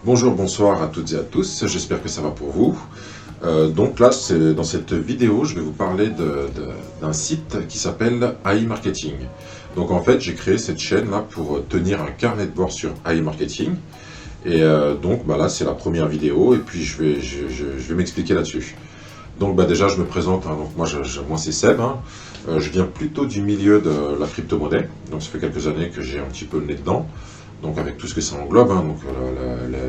Bonjour, bonsoir à toutes et à tous, j'espère que ça va pour vous. Donc là, dans cette vidéo, je vais vous parler d'un site qui s'appelle AI Marketing. Donc en fait, j'ai créé cette chaîne là pour tenir un carnet de bord sur AI Marketing. Et donc bah, là, c'est la première vidéo et puis je vais m'expliquer là-dessus. Donc bah, déjà, je me présente, hein. Donc moi c'est Seb, hein. Je viens plutôt du milieu de la crypto-monnaie, donc ça fait quelques années que j'ai un petit peu le nez dedans. Donc avec tout ce que ça englobe, hein, donc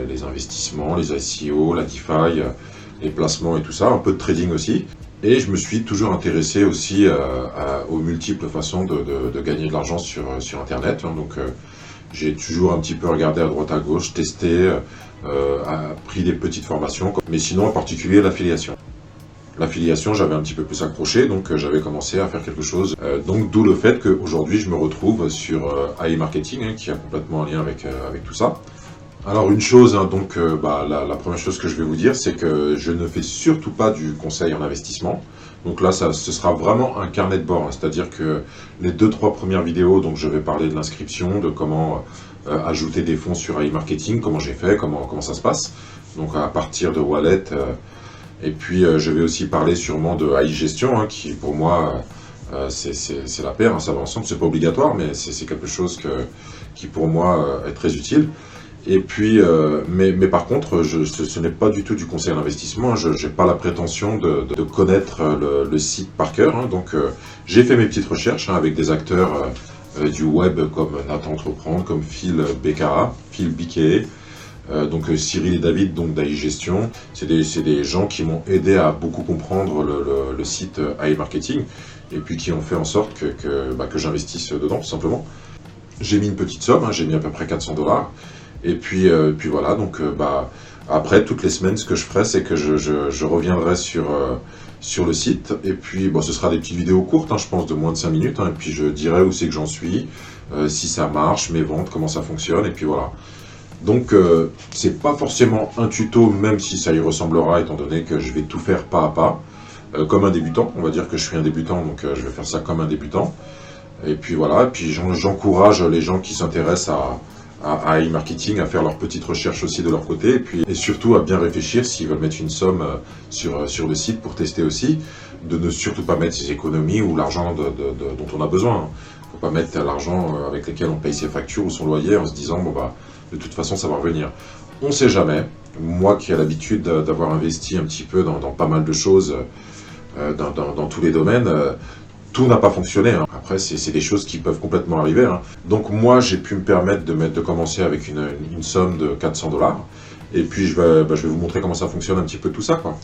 les investissements, les ICO, la DeFi, les placements et tout ça, un peu de trading aussi. Et je me suis toujours intéressé aussi aux multiples façons de gagner de l'argent sur Internet, hein. Donc j'ai toujours un petit peu regardé à droite à gauche, testé, pris des petites formations, mais sinon en particulier l'affiliation. L'affiliation, j'avais un petit peu plus accroché, donc j'avais commencé à faire quelque chose. Donc d'où le fait qu'aujourd'hui, je me retrouve sur AI Marketing, hein, qui a complètement un lien avec tout ça. Alors une chose, hein, donc bah, la première chose que je vais vous dire, c'est que je ne fais surtout pas du conseil en investissement. Donc là, ce sera vraiment un carnet de bord, hein, c'est-à-dire que les 2-3 premières vidéos, donc je vais parler de l'inscription, de comment ajouter des fonds sur AI Marketing, comment j'ai fait, comment ça se passe. Donc à partir de wallet. Et puis je vais aussi parler sûrement de AI gestion, hein, qui pour moi c'est la paire, hein, ça va ensemble, c'est pas obligatoire, mais c'est quelque chose qui pour moi est très utile. Et puis, mais par contre, ce n'est pas du tout du conseil en investissement, hein. Je n'ai pas la prétention de connaître le site par cœur, hein. Donc j'ai fait mes petites recherches, hein, avec des acteurs du web comme Nathan Entreprendre, comme Phil BKA, Phil BKA. Donc Cyril et David, donc d'AI Gestion, c'est des gens qui m'ont aidé à beaucoup comprendre le site AI Marketing et puis qui ont fait en sorte que j'investisse dedans tout simplement. J'ai mis une petite somme, hein, j'ai mis à peu près 400 $. Et puis voilà, donc bah, après toutes les semaines, ce que je ferai, c'est que je reviendrai sur le site. Et puis bon, ce sera des petites vidéos courtes, hein, je pense de moins de 5 minutes, hein, et puis je dirai où c'est que j'en suis, si ça marche, mes ventes, comment ça fonctionne, et puis voilà. Donc c'est pas forcément un tuto, même si ça y ressemblera, étant donné que je vais tout faire pas à pas, comme un débutant. On va dire que je suis un débutant, donc je vais faire ça comme un débutant. Et puis voilà, et puis j'encourage les gens qui s'intéressent à e-marketing à faire leurs petites recherches aussi de leur côté, et surtout à bien réfléchir s'ils veulent mettre une somme sur le site pour tester aussi, de ne surtout pas mettre ses économies ou l'argent dont on a besoin, hein. Faut pas mettre l'argent avec lequel on paye ses factures ou son loyer en se disant bon bah de toute façon ça va revenir. On ne sait jamais. Moi qui ai l'habitude d'avoir investi un petit peu dans pas mal de choses, dans tous les domaines, tout n'a pas fonctionné, hein. Après, c'est des choses qui peuvent complètement arriver, hein. Donc moi, j'ai pu me permettre de commencer avec une somme de 400 $. Et puis je vais vous montrer comment ça fonctionne un petit peu tout ça, quoi.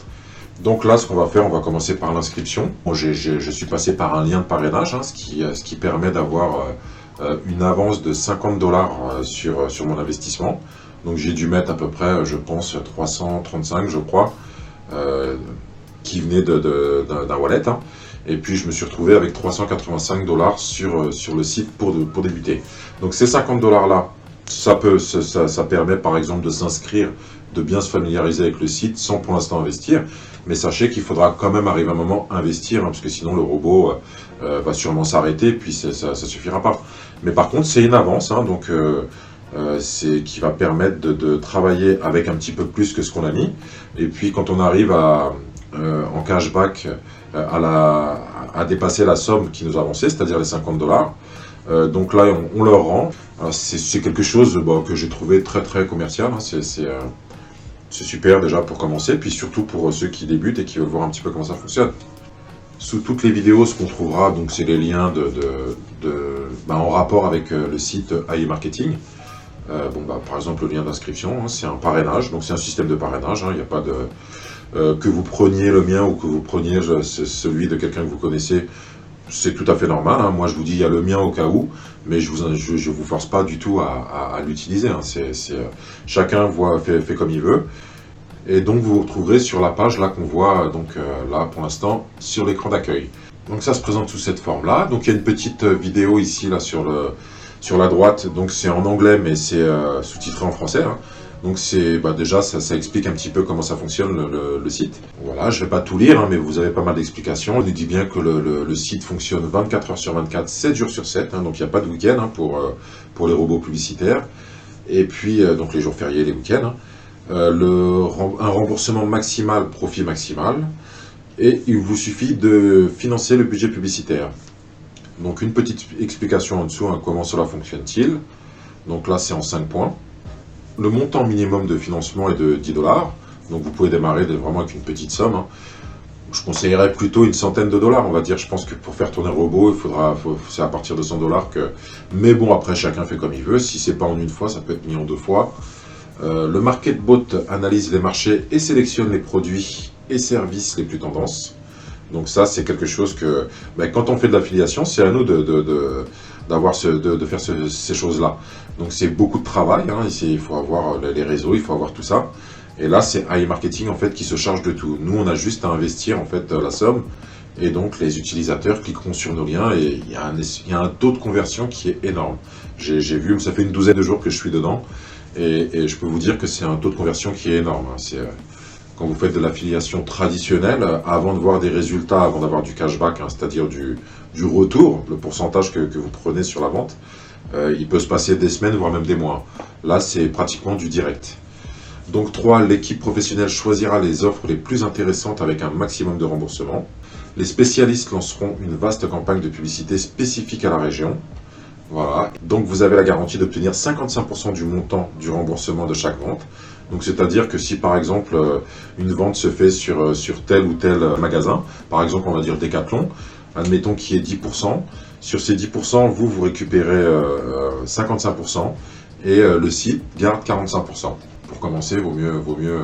Donc là, ce qu'on va faire, on va commencer par l'inscription. Moi, je suis passé par un lien de parrainage, hein, ce qui permet d'avoir une avance de 50 $ sur mon investissement. Donc j'ai dû mettre à peu près, je pense, 335, je crois, qui venait d'un wallet, hein. Et puis je me suis retrouvé avec 385 $ sur le site pour débuter. Donc ces 50 $ là, ça permet par exemple de s'inscrire, de bien se familiariser avec le site sans pour l'instant investir. Mais sachez qu'il faudra quand même arriver à un moment investir, hein, parce que sinon le robot va sûrement s'arrêter et puis ça suffira pas. Mais par contre c'est une avance, hein, donc c'est qui va permettre de travailler avec un petit peu plus que ce qu'on a mis. Et puis quand on arrive en cashback à dépasser la somme qui nous a avancé, c'est-à-dire les 50 $. Donc là, on leur rend. C'est quelque chose que j'ai trouvé très très commercial, hein. C'est super déjà pour commencer, puis surtout pour ceux qui débutent et qui veulent voir un petit peu comment ça fonctionne. Sous toutes les vidéos, ce qu'on trouvera, donc c'est les liens en rapport avec le site AI Marketing. Par exemple, le lien d'inscription, hein, c'est un parrainage, donc c'est un système de parrainage, hein. Il n'y a pas de que vous preniez le mien ou que vous preniez celui de quelqu'un que vous connaissez, c'est tout à fait normal, hein. Moi, je vous dis, il y a le mien au cas où, mais je vous force pas du tout à l'utiliser, hein. Chacun fait comme il veut. Et donc, vous vous retrouverez sur la page là qu'on voit, là, pour l'instant, sur l'écran d'accueil. Donc, ça se présente sous cette forme-là. Donc, il y a une petite vidéo ici, là, sur la droite. Donc, c'est en anglais, mais c'est sous-titré en français, hein. Donc déjà ça explique un petit peu comment ça fonctionne le site. Voilà, je ne vais pas tout lire, hein, mais vous avez pas mal d'explications. On nous dit bien que le site fonctionne 24 heures sur 24, 7 jours sur 7, hein, donc il n'y a pas de week-end, hein, pour les robots publicitaires. Et puis donc les jours fériés, les week-ends, hein. un remboursement maximal, profit maximal, et il vous suffit de financer le budget publicitaire. Donc une petite explication en dessous, hein, comment cela fonctionne-t-il. Donc là c'est en 5 points. Le montant minimum de financement est de 10 $, donc vous pouvez démarrer vraiment avec une petite somme, hein. Je conseillerais plutôt une centaine de dollars, on va dire. Je pense que pour faire tourner le robot, c'est à partir de 100 $ que... Mais bon, après, chacun fait comme il veut. Si c'est pas en une fois, ça peut être mis en 2 fois. Le MarketBot analyse les marchés et sélectionne les produits et services les plus tendances. Donc ça, c'est quelque chose que... quand on fait de l'affiliation, c'est à nous de faire ces choses-là. Donc c'est beaucoup de travail, hein. Il faut avoir les réseaux, il faut avoir tout ça. Et là, c'est AI Marketing en fait qui se charge de tout. Nous, on a juste à investir en fait la somme, et donc les utilisateurs cliqueront sur nos liens et il y a un taux de conversion qui est énorme. J'ai vu, ça fait une douzaine de jours que je suis dedans, et je peux vous dire que c'est un taux de conversion qui est énorme, hein. Quand vous faites de l'affiliation traditionnelle, avant de voir des résultats, avant d'avoir du cashback, hein, c'est-à-dire du retour, le pourcentage que vous prenez sur la vente, il peut se passer des semaines, voire même des mois. Là, c'est pratiquement du direct. Donc 3, l'équipe professionnelle choisira les offres les plus intéressantes avec un maximum de remboursement. Les spécialistes lanceront une vaste campagne de publicité spécifique à la région. Voilà. Donc vous avez la garantie d'obtenir 55% du montant du remboursement de chaque vente. Donc c'est-à-dire que si par exemple une vente se fait sur tel ou tel magasin, par exemple on va dire Decathlon, admettons qu'il y ait 10%, sur ces 10%, vous récupérez 55% et le site garde 45%. Pour commencer, vaut mieux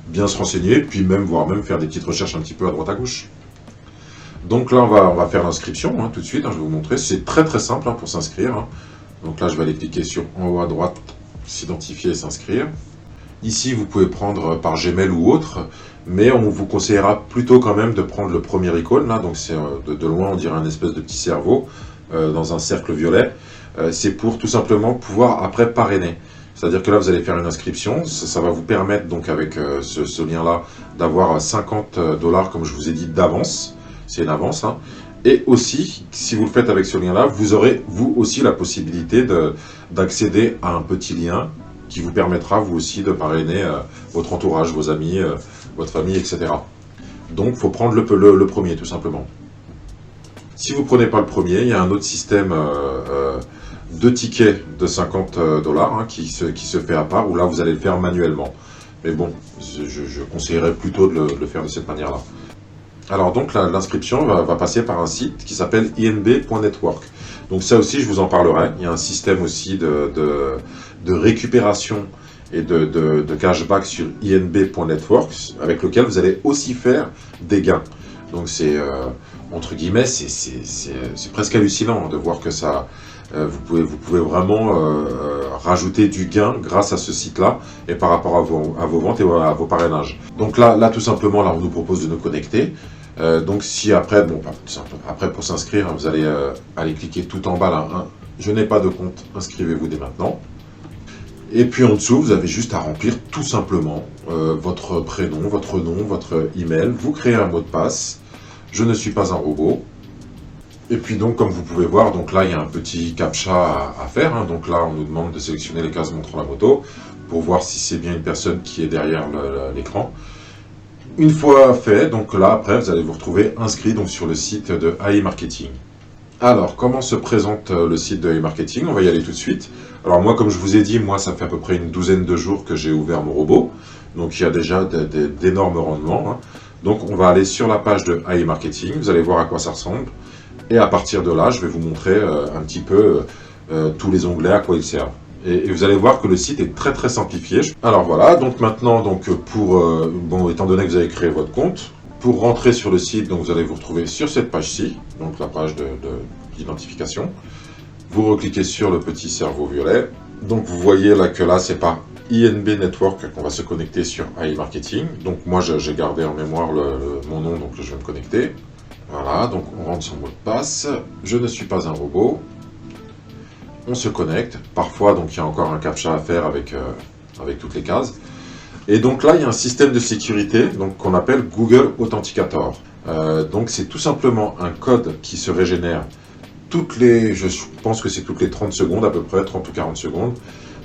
bien se renseigner, puis voire même faire des petites recherches un petit peu à droite à gauche. Donc là, on va faire l'inscription, hein, tout de suite, hein, je vais vous montrer. C'est très très simple, hein, pour s'inscrire, hein. Donc là, je vais aller cliquer sur en haut à droite, s'identifier et s'inscrire. Ici, vous pouvez prendre par Gmail ou autre, mais on vous conseillera plutôt quand même de prendre le premier icône, là. Donc c'est de loin, on dirait un espèce de petit cerveau dans un cercle violet. C'est pour tout simplement pouvoir après parrainer. C'est-à-dire que là, vous allez faire une inscription, ça va vous permettre donc avec ce lien-là d'avoir 50 $, comme je vous ai dit, d'avance. C'est une avance, hein. Et aussi, si vous le faites avec ce lien-là, vous aurez vous aussi la possibilité d'accéder à un petit lien qui vous permettra vous aussi de parrainer votre entourage, vos amis, votre famille, etc. Donc, il faut prendre le premier, tout simplement. Si vous ne prenez pas le premier, il y a un autre système de tickets de 50 $, hein, qui se fait à part, où là vous allez le faire manuellement. Mais bon, je conseillerais plutôt de le faire de cette manière-là. Alors donc l'inscription va passer par un site qui s'appelle inb.network. Donc ça aussi je vous en parlerai. Il y a un système aussi de récupération et de cashback sur inb.network avec lequel vous allez aussi faire des gains. Donc c'est entre guillemets, c'est presque hallucinant de voir que ça... vous pouvez vraiment rajouter du gain grâce à ce site-là et par rapport à vos ventes et à vos parrainages. Donc là tout simplement, là, on nous propose de nous connecter. Donc si après, après pour s'inscrire, vous allez aller cliquer tout en bas là, hein, je n'ai pas de compte, inscrivez-vous dès maintenant. Et puis en dessous, vous avez juste à remplir tout simplement votre prénom, votre nom, votre email. Vous créez un mot de passe. Je ne suis pas un robot. Et puis donc, comme vous pouvez voir, donc là, il y a un petit captcha à faire, hein. Donc là, on nous demande de sélectionner les cases montrant la moto pour voir si c'est bien une personne qui est derrière l'écran. Une fois fait, donc là, après, vous allez vous retrouver inscrit donc, sur le site de AI Marketing. Alors, comment se présente le site de AI Marketing? On va y aller tout de suite. Alors moi, comme je vous ai dit, moi, ça fait à peu près une douzaine de jours que j'ai ouvert mon robot. Donc, il y a déjà d'énormes rendements, hein. Donc, on va aller sur la page de AI Marketing. Vous allez voir à quoi ça ressemble. Et à partir de là, je vais vous montrer un petit peu tous les onglets, à quoi ils servent. Et vous allez voir que le site est très très simplifié. Alors voilà, donc maintenant, étant donné que vous avez créé votre compte, pour rentrer sur le site, donc vous allez vous retrouver sur cette page-ci, donc la page d'identification. Vous recliquez sur le petit cerveau violet. Donc vous voyez là que là, c'est par INB Network qu'on va se connecter sur AI Marketing. Donc moi, j'ai gardé en mémoire mon nom, donc je vais me connecter. Voilà, donc on rentre son mot de passe. Je ne suis pas un robot. On se connecte. Parfois, donc il y a encore un captcha à faire avec toutes les cases. Et donc là, il y a un système de sécurité qu'on appelle Google Authenticator. Donc c'est tout simplement un code qui se régénère je pense que c'est toutes les 30 secondes, à peu près 30 ou 40 secondes.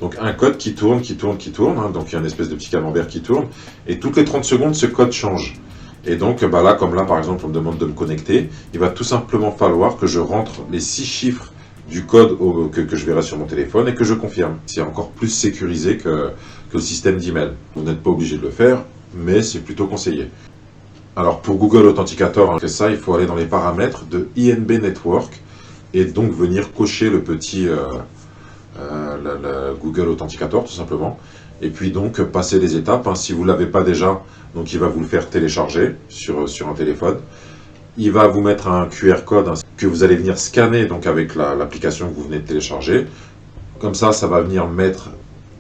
Donc un code qui tourne, hein, donc il y a une espèce de petit camembert qui tourne, et toutes les 30 secondes, ce code change. Et donc là, comme là par exemple, on me demande de me connecter, il va tout simplement falloir que je rentre les 6 chiffres du code que je verrai sur mon téléphone et que je confirme. C'est encore plus sécurisé que le système d'email. Vous n'êtes pas obligé de le faire, mais c'est plutôt conseillé. Alors pour Google Authenticator, on fait ça, il faut aller dans les paramètres de INB Network et donc venir cocher le petit Google Authenticator tout simplement. Et puis donc passer les étapes, hein. Si vous ne l'avez pas déjà, donc il va vous le faire télécharger sur un téléphone. Il va vous mettre un QR code, hein, que vous allez venir scanner donc avec l'application que vous venez de télécharger. Comme ça va venir mettre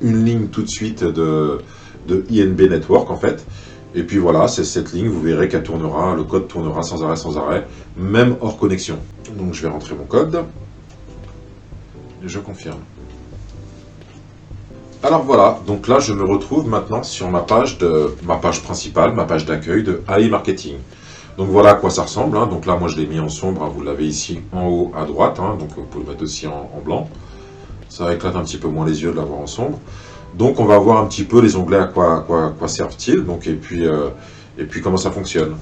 une ligne tout de suite de INB Network en fait. Et puis voilà, c'est cette ligne, vous verrez qu'elle tournera, le code tournera sans arrêt, même hors connexion. Donc je vais rentrer mon code. Et je confirme. Alors voilà, donc là je me retrouve maintenant sur ma page principale, ma page d'accueil de AI Marketing. Donc voilà à quoi ça ressemble, hein. Donc là moi je l'ai mis en sombre, hein. Vous l'avez ici en haut à droite, hein. Donc vous pouvez le mettre aussi en blanc. Ça éclate un petit peu moins les yeux de l'avoir en sombre. Donc on va voir un petit peu les onglets à quoi servent-ils, donc et puis comment ça fonctionne.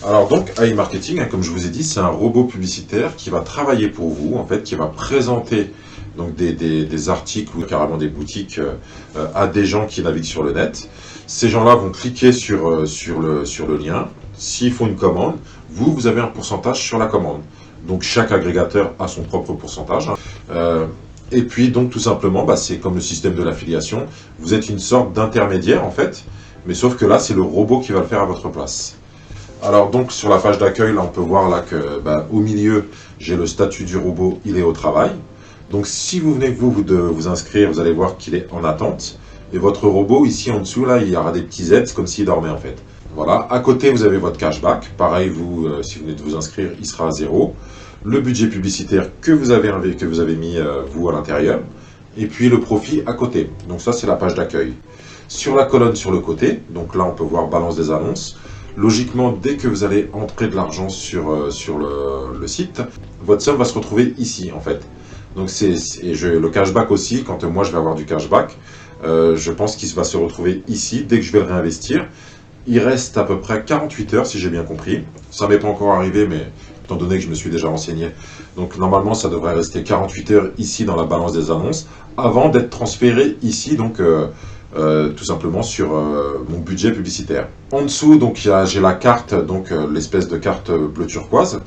Alors donc AI Marketing, hein, comme je vous ai dit, c'est un robot publicitaire qui va travailler pour vous, en fait, qui va présenter donc des articles ou carrément des boutiques à des gens qui naviguent sur le net. Ces gens-là vont cliquer sur le lien. S'ils font une commande, vous avez un pourcentage sur la commande. Donc chaque agrégateur a son propre pourcentage. Et puis donc tout simplement, c'est comme le système de l'affiliation, vous êtes une sorte d'intermédiaire en fait, mais sauf que là c'est le robot qui va le faire à votre place. Alors donc sur la page d'accueil, là on peut voir là que au milieu j'ai le statut du robot, il est au travail. Donc si vous venez de vous inscrire, vous allez voir qu'il est en attente. Et votre robot ici en dessous là, il y aura des petits Z comme s'il dormait en fait. Voilà, à côté vous avez votre cashback, pareil si vous venez de vous inscrire, il sera à 0. Le budget publicitaire que vous avez mis vous à l'intérieur, et puis le profit à côté. Donc ça c'est la page d'accueil. Sur la colonne sur le côté, donc là on peut voir balance des annonces. Logiquement, dès que vous allez entrer de l'argent sur le site, votre somme va se retrouver ici en fait. Donc le cashback aussi, quand moi je vais avoir du cashback, je pense qu'il va se retrouver ici dès que je vais le réinvestir. Il reste à peu près 48 heures si j'ai bien compris. Ça m'est pas encore arrivé, mais étant donné que je me suis déjà renseigné. Donc normalement ça devrait rester 48 heures ici dans la balance des annonces, avant d'être transféré ici, donc tout simplement sur mon budget publicitaire. En dessous, donc j'ai la carte, donc l'espèce de carte bleu turquoise.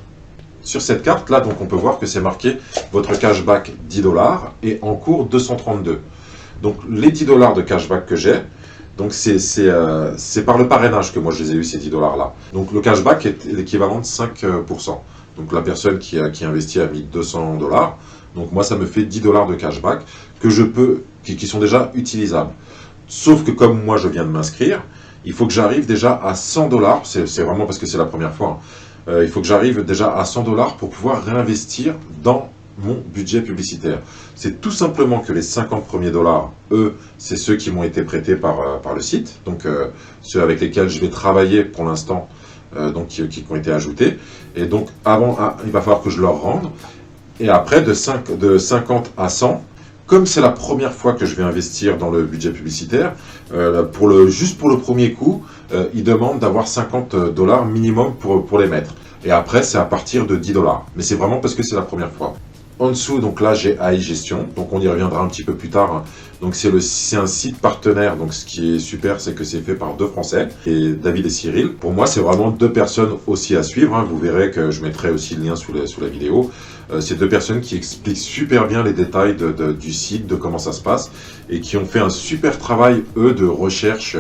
Sur cette carte là, donc on peut voir que c'est marqué votre cashback 10 $ et en cours 232. Donc les 10 $ de cashback que j'ai, donc c'est par le parrainage que moi je les ai eu ces 10 $ là. Donc le cashback est l'équivalent de 5%. Donc la personne qui investit a mis 200 $. Donc moi ça me fait 10 $ de cashback que je peux, qui sont déjà utilisables. Sauf que comme moi je viens de m'inscrire, il faut que j'arrive déjà à 100 $. C'est vraiment parce que c'est la première fois. Hein. Il faut que j'arrive déjà à 100 $ pour pouvoir réinvestir dans mon budget publicitaire. C'est tout simplement que les 50 premiers dollars, eux, c'est ceux qui m'ont été prêtés par le site, donc ceux avec lesquels je vais travailler pour l'instant, donc qui ont été ajoutés. Et donc avant, il va falloir que je leur rende. Et après, de 50 à 100, comme c'est la première fois que je vais investir dans le budget publicitaire, juste pour le premier coup, ils demandent d'avoir 50 $ minimum pour les mettre. Et après, c'est à partir de 10 $. Mais c'est vraiment parce que c'est la première fois. En dessous, donc là, j'ai AI Gestion. Donc on y reviendra un petit peu plus tard. Donc c'est un site partenaire. Donc ce qui est super, c'est que c'est fait par deux Français, et David et Cyril. Pour moi, c'est vraiment deux personnes aussi à suivre. Hein. Vous verrez que je mettrai aussi le lien sous la vidéo. C'est deux personnes qui expliquent super bien les détails du site, de comment ça se passe, et qui ont fait un super travail, eux, de recherche.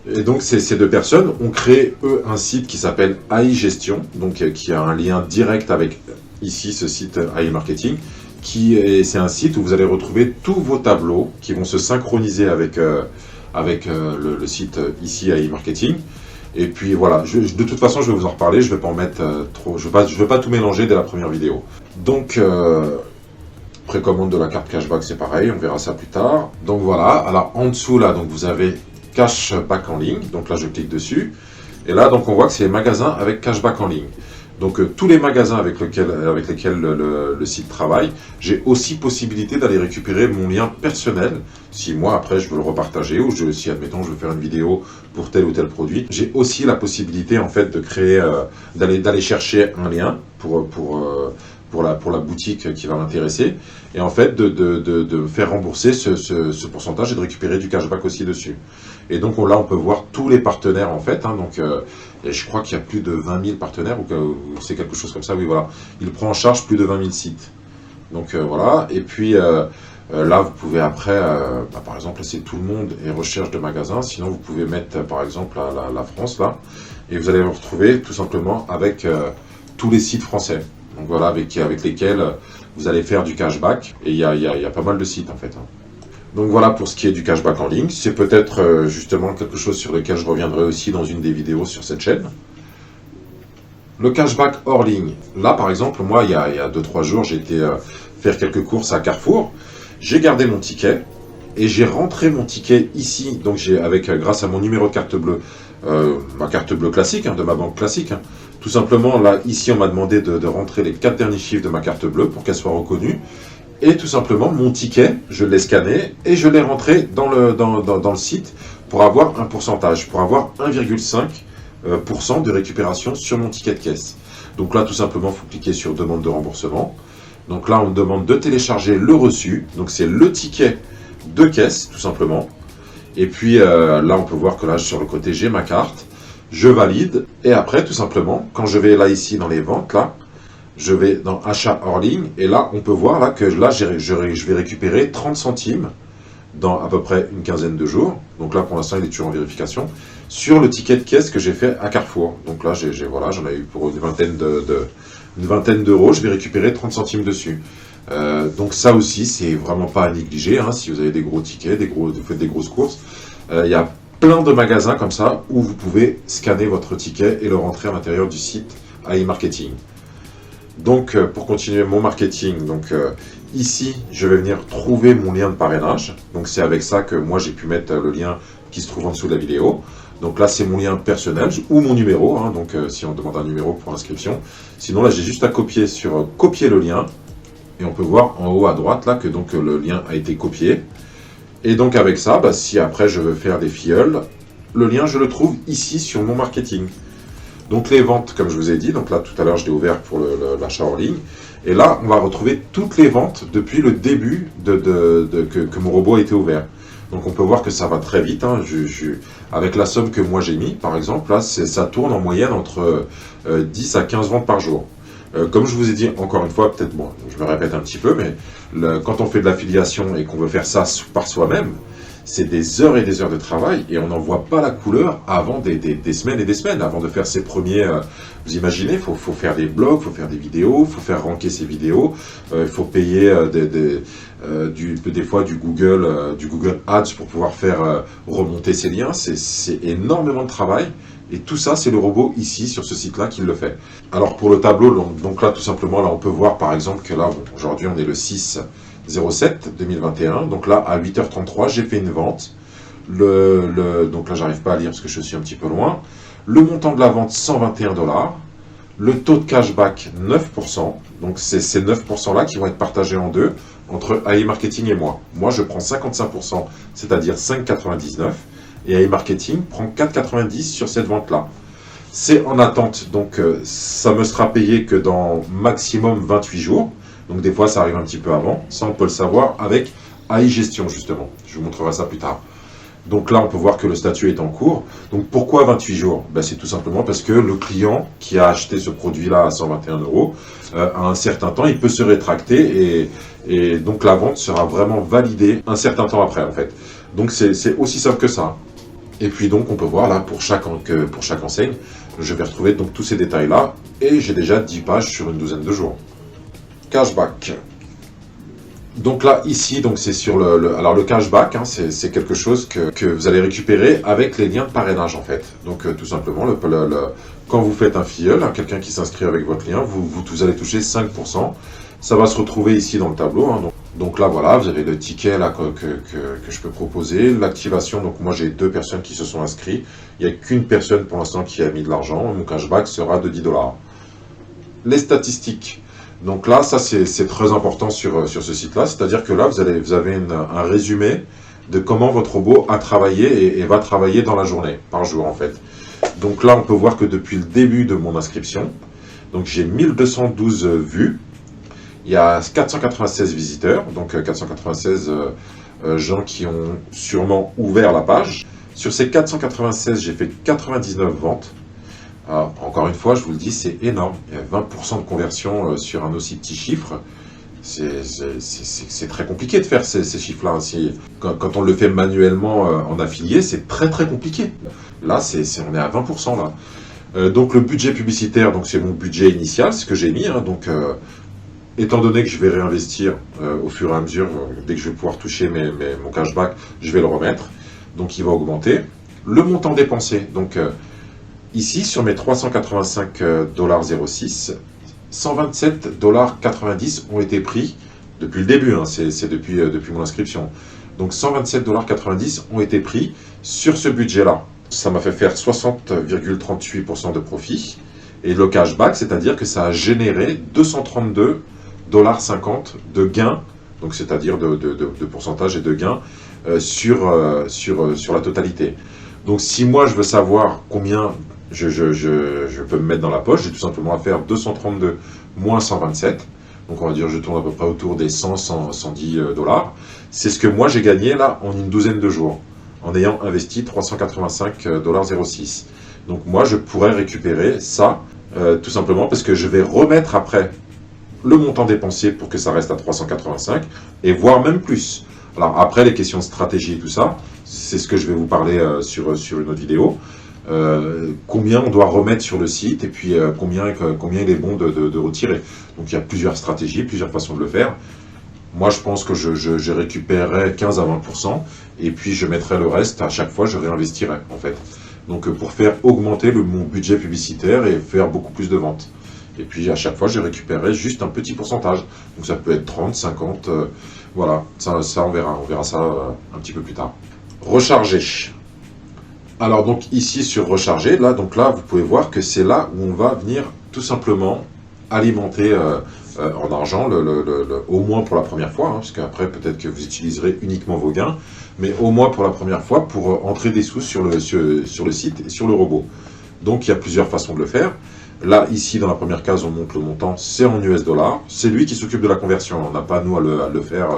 Et donc ces deux personnes ont créé, eux, un site qui s'appelle AI Gestion, donc qui a un lien direct avec ici ce site AI Marketing, c'est un site où vous allez retrouver tous vos tableaux qui vont se synchroniser avec le site ici AI Marketing. Et puis voilà, de toute façon je vais vous en reparler, je vais pas en mettre trop, je veux pas tout mélanger dès la première vidéo. Donc précommande de la carte cashback, c'est pareil, on verra ça plus tard. Donc voilà, alors en dessous là, donc vous avez cashback en ligne, donc là je clique dessus, et là donc on voit que c'est magasin avec cashback en ligne. Donc tous les magasins avec lesquels le site travaille, j'ai aussi possibilité d'aller récupérer mon lien personnel. Si moi après je veux le repartager ou si admettons je veux faire une vidéo pour tel ou tel produit, j'ai aussi la possibilité en fait de créer, d'aller chercher un lien pour la boutique qui va m'intéresser et en fait de me faire rembourser ce pourcentage et de récupérer du cashback aussi dessus. Et donc là on peut voir tous les partenaires en fait, hein, donc et je crois qu'il y a plus de 20 000 partenaires ou c'est quelque chose comme ça, oui voilà. Il prend en charge plus de 20 000 sites. Donc voilà, et puis là vous pouvez après, par exemple c'est tout le monde et recherche de magasins, sinon vous pouvez mettre par exemple la France là, et vous allez vous retrouver tout simplement avec tous les sites français. Donc voilà, avec lesquels vous allez faire du cashback, et il y a pas mal de sites en fait. Hein. Donc voilà pour ce qui est du cashback en ligne, c'est peut-être justement quelque chose sur lequel je reviendrai aussi dans une des vidéos sur cette chaîne. Le cashback hors ligne, là par exemple, moi il y a 2-3 jours, j'ai été faire quelques courses à Carrefour, j'ai gardé mon ticket, et j'ai rentré mon ticket ici, donc j'ai grâce à mon numéro de carte bleue, ma carte bleue classique, hein, de ma banque classique, hein, tout simplement là, ici on m'a demandé de rentrer les 4 derniers chiffres de ma carte bleue pour qu'elle soit reconnue. Et tout simplement, mon ticket, je l'ai scanné et je l'ai rentré dans le site pour avoir un pourcentage, pour avoir 1,5% de récupération sur mon ticket de caisse. Donc là, tout simplement, il faut cliquer sur demande de remboursement. Donc là, on me demande de télécharger le reçu. Donc c'est le ticket de caisse, tout simplement. Et puis là, on peut voir que là, sur le côté, j'ai ma carte. Je valide. Et après, tout simplement, quand je vais là, ici, dans les ventes, là, je vais dans achat hors ligne et là on peut voir là que là je vais récupérer 30 centimes dans à peu près une quinzaine de jours. Donc là pour l'instant il est toujours en vérification sur le ticket de caisse que j'ai fait à Carrefour. Donc là voilà, j'en ai eu pour une vingtaine d'euros, je vais récupérer 30 centimes dessus. Donc ça aussi c'est vraiment pas à négliger, hein, si vous avez des gros tickets, vous faites des grosses courses. Il y a plein de magasins comme ça où vous pouvez scanner votre ticket et le rentrer à l'intérieur du site AI Marketing. Donc, pour continuer mon marketing, donc ici, je vais venir trouver mon lien de parrainage. Donc, c'est avec ça que moi, j'ai pu mettre le lien qui se trouve en dessous de la vidéo. Donc là, c'est mon lien personnel ou mon numéro. Hein, donc, si on demande un numéro pour l'inscription. Sinon, là, j'ai juste à copier sur copier le lien. Et on peut voir en haut à droite, là, que donc le lien a été copié. Et donc, avec ça, si après, je veux faire des filleuls, le lien, je le trouve ici sur mon marketing. Donc les ventes, comme je vous ai dit, donc là tout à l'heure je l'ai ouvert pour l'achat en ligne, et là on va retrouver toutes les ventes depuis le début que mon robot a été ouvert. Donc on peut voir que ça va très vite, hein. Avec la somme que moi j'ai mis, par exemple, là ça tourne en moyenne entre 10 à 15 ventes par jour. Comme je vous ai dit, encore une fois, peut-être bon, je me répète un petit peu, mais quand on fait de l'affiliation et qu'on veut faire ça par soi-même, c'est des heures et des heures de travail et on n'en voit pas la couleur avant des semaines et des semaines, avant de faire ses premiers... vous imaginez, il faut faire des blogs, il faut faire des vidéos, il faut faire ranker ses vidéos, il faut payer des fois du Google Ads pour pouvoir faire remonter ses liens. C'est énormément de travail et tout ça, c'est le robot ici, sur ce site-là, qui le fait. Alors pour le tableau, donc là, tout simplement, là, on peut voir par exemple que là, aujourd'hui, on est le 6/07/2021, donc là à 8h33 j'ai fait une vente, donc là j'arrive pas à lire parce que je suis un petit peu loin, le montant de la vente 121 $, le taux de cashback 9%, donc c'est ces 9% là qui vont être partagés en deux entre AI Marketing et moi. Moi je prends 55%, c'est-à-dire 5,99, et AI Marketing prend 4,90 sur cette vente là. C'est en attente, donc ça me sera payé que dans maximum 28 jours. Donc des fois ça arrive un petit peu avant, ça on peut le savoir avec AI Gestion justement, je vous montrerai ça plus tard. Donc là on peut voir que le statut est en cours. Donc pourquoi 28 jours? C'est tout simplement parce que le client qui a acheté ce produit là à 121 €, à un certain temps il peut se rétracter et donc la vente sera vraiment validée un certain temps après en fait. Donc c'est aussi simple que ça. Et puis donc on peut voir là pour chaque enseigne, je vais retrouver donc tous ces détails là et j'ai déjà 10 pages sur une douzaine de jours. Cashback. Donc là, ici, donc c'est sur alors le cashback, hein, c'est quelque chose que vous allez récupérer avec les liens de parrainage en fait. Donc tout simplement, quand vous faites un filleul, hein, quelqu'un qui s'inscrit avec votre lien, vous allez toucher 5%. Ça va se retrouver ici dans le tableau. Hein, donc là, voilà, vous avez le ticket là, que je peux proposer. L'activation, donc moi j'ai 2 personnes qui se sont inscrites. Il n'y a qu'une personne pour l'instant qui a mis de l'argent. Mon cashback sera de 10 $. les statistiques. Donc là, ça c'est très important sur ce site-là, c'est-à-dire que là, vous avez un résumé de comment votre robot a travaillé et va travailler dans la journée, par jour en fait. Donc là, on peut voir que depuis le début de mon inscription, donc j'ai 1212 vues, il y a 496 visiteurs, donc 496 gens qui ont sûrement ouvert la page. Sur ces 496, j'ai fait 99 ventes. Alors, encore une fois, je vous le dis, c'est énorme. Il y a 20% de conversion sur un aussi petit chiffre. C'est très compliqué de faire ces chiffres-là. Quand on le fait manuellement en affilié, c'est très très compliqué. Là, on est à 20% là. Donc le budget publicitaire, donc c'est mon budget initial, ce que j'ai mis. Hein, donc étant donné que je vais réinvestir au fur et à mesure, dès que je vais pouvoir toucher mon cashback, je vais le remettre. Donc il va augmenter. Le montant dépensé, donc ici sur mes 385,06 $127,90 ont été pris depuis le début, hein, c'est depuis mon inscription. Donc 127,90 $ ont été pris sur ce budget-là. Ça m'a fait faire 60,38% de profit. Et le cashback, c'est-à-dire que ça a généré 232,50 $ de gains, donc c'est-à-dire de pourcentage et de gains sur la totalité. Donc si moi je veux savoir combien je peux me mettre dans la poche, j'ai tout simplement à faire 232 moins 127. Donc on va dire je tourne à peu près autour des 110 $. C'est ce que moi j'ai gagné là en une douzaine de jours, en ayant investi 385,06 $. Donc moi je pourrais récupérer ça tout simplement parce que je vais remettre après le montant dépensé pour que ça reste à 385 et voire même plus. Alors après les questions de stratégie et tout ça, c'est ce que je vais vous parler sur une autre vidéo. Combien on doit remettre sur le site et puis combien il est bon de retirer. Donc il y a plusieurs stratégies, plusieurs façons de le faire. Moi je pense que je récupérerai 15 à 20% et puis je mettrai le reste, à chaque fois je réinvestirai en fait. Donc pour faire augmenter mon budget publicitaire et faire beaucoup plus de ventes. Et puis à chaque fois je récupérerai juste un petit pourcentage. Donc ça peut être 30, 50, voilà, ça on verra ça un petit peu plus tard. Recharger. Alors donc ici sur recharger, là vous pouvez voir que c'est là où on va venir tout simplement alimenter en argent, au moins pour la première fois, hein, parce qu'après peut-être que vous utiliserez uniquement vos gains, mais au moins pour la première fois pour entrer des sous sur le site et sur le robot. Donc il y a plusieurs façons de le faire. Là ici dans la première case on montre le montant, c'est en US dollars, c'est lui qui s'occupe de la conversion, on n'a pas nous à le faire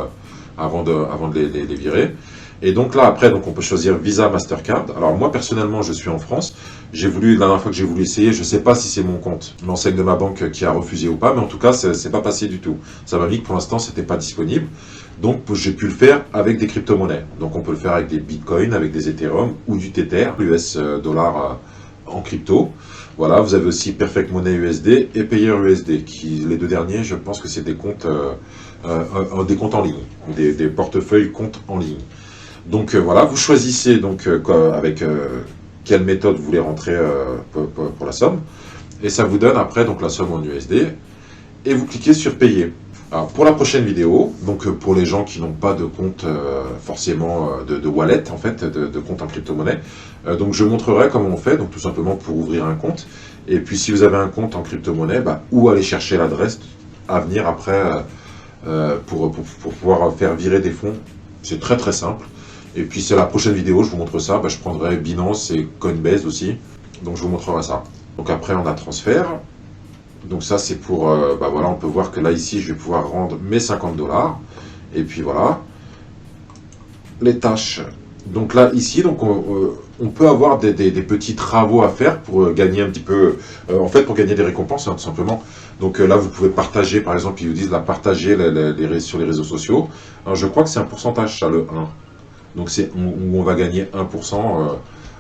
avant de les virer. Et donc là, après, on peut choisir Visa, Mastercard. Alors moi, personnellement, je suis en France. La dernière fois que j'ai voulu essayer, je ne sais pas si c'est mon compte, l'enseigne de ma banque qui a refusé ou pas, mais en tout cas, c'est pas passé du tout. Ça m'a dit que pour l'instant, c'était pas disponible. Donc j'ai pu le faire avec des crypto-monnaies. Donc on peut le faire avec des bitcoins, avec des Ethereum ou du Tether, l'US dollar en crypto. Voilà, vous avez aussi Perfect Money USD et Payer USD, les deux derniers, je pense que c'est des comptes en ligne, des portefeuilles comptes en ligne. Donc voilà, vous choisissez donc avec quelle méthode vous voulez rentrer pour la somme. Et ça vous donne après donc la somme en USD. Et vous cliquez sur payer. Alors pour la prochaine vidéo, donc pour les gens qui n'ont pas de compte forcément de wallet en fait, de compte en crypto-monnaie, donc je montrerai comment on fait, donc tout simplement pour ouvrir un compte. Et puis si vous avez un compte en crypto-monnaie, où aller chercher l'adresse à venir après pour pouvoir faire virer des fonds. C'est très très simple. Et puis c'est la prochaine vidéo, je vous montre ça, je prendrai Binance et Coinbase aussi, donc je vous montrerai ça. Donc après on a transfert, donc ça c'est pour, voilà, on peut voir que là ici je vais pouvoir rendre mes 50 $, et puis voilà, les tâches. Donc là ici, donc on peut avoir des petits travaux à faire pour gagner un petit peu, en fait pour gagner des récompenses hein, tout simplement. Donc là vous pouvez partager, par exemple ils vous disent partager sur les réseaux sociaux. Alors je crois que c'est un pourcentage ça, le 1. Donc c'est où on va gagner 1%,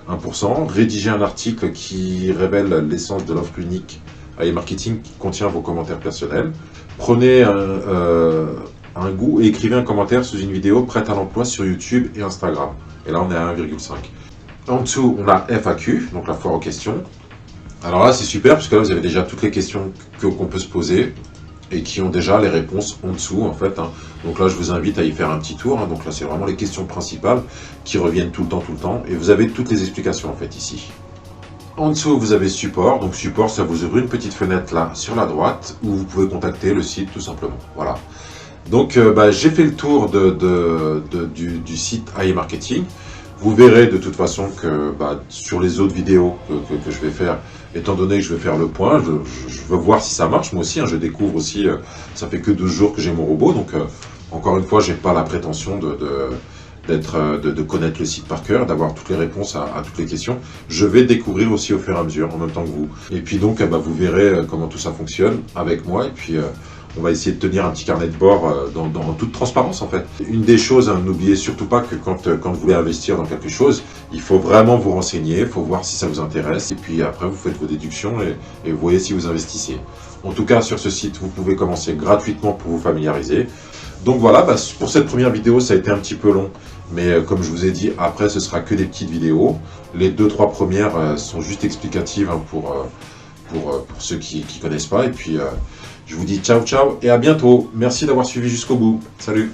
1%. Rédiger un article qui révèle l'essence de l'offre unique à e-marketing qui contient vos commentaires personnels. Prenez un goût et écrivez un commentaire sous une vidéo prête à l'emploi sur YouTube et Instagram. Et là on est à 1,5. En dessous on a FAQ, donc la foire aux questions. Alors là c'est super parce que là vous avez déjà toutes les questions qu'on peut se poser et qui ont déjà les réponses en dessous en fait. Hein. Donc là je vous invite à y faire un petit tour. Hein. Donc là c'est vraiment les questions principales qui reviennent tout le temps. Et vous avez toutes les explications en fait ici. En dessous, vous avez support. Donc support, ça vous ouvre une petite fenêtre là sur la droite où vous pouvez contacter le site tout simplement. Voilà. Donc j'ai fait le tour du site AI Marketing. Vous verrez de toute façon que sur les autres vidéos que je vais faire, étant donné que je vais faire le point, je veux voir si ça marche. Moi aussi, hein, je découvre aussi, ça fait que 12 jours que j'ai mon robot. Donc encore une fois, j'ai pas la prétention de connaître le site par cœur, d'avoir toutes les réponses à toutes les questions. Je vais découvrir aussi au fur et à mesure, en même temps que vous. Et puis donc, vous verrez comment tout ça fonctionne avec moi. Et puis, on va essayer de tenir un petit carnet de bord dans toute transparence, en fait. Une des choses, hein, n'oubliez surtout pas que quand vous voulez investir dans quelque chose, il faut vraiment vous renseigner, il faut voir si ça vous intéresse. Et puis après, vous faites vos déductions et vous voyez si vous investissez. En tout cas, sur ce site, vous pouvez commencer gratuitement pour vous familiariser. Donc voilà, pour cette première vidéo, ça a été un petit peu long. Mais comme je vous ai dit, après, ce sera que des petites vidéos. Les 2-3 premières sont juste explicatives hein, pour ceux qui connaissent pas. Et puis, je vous dis ciao, ciao et à bientôt. Merci d'avoir suivi jusqu'au bout. Salut!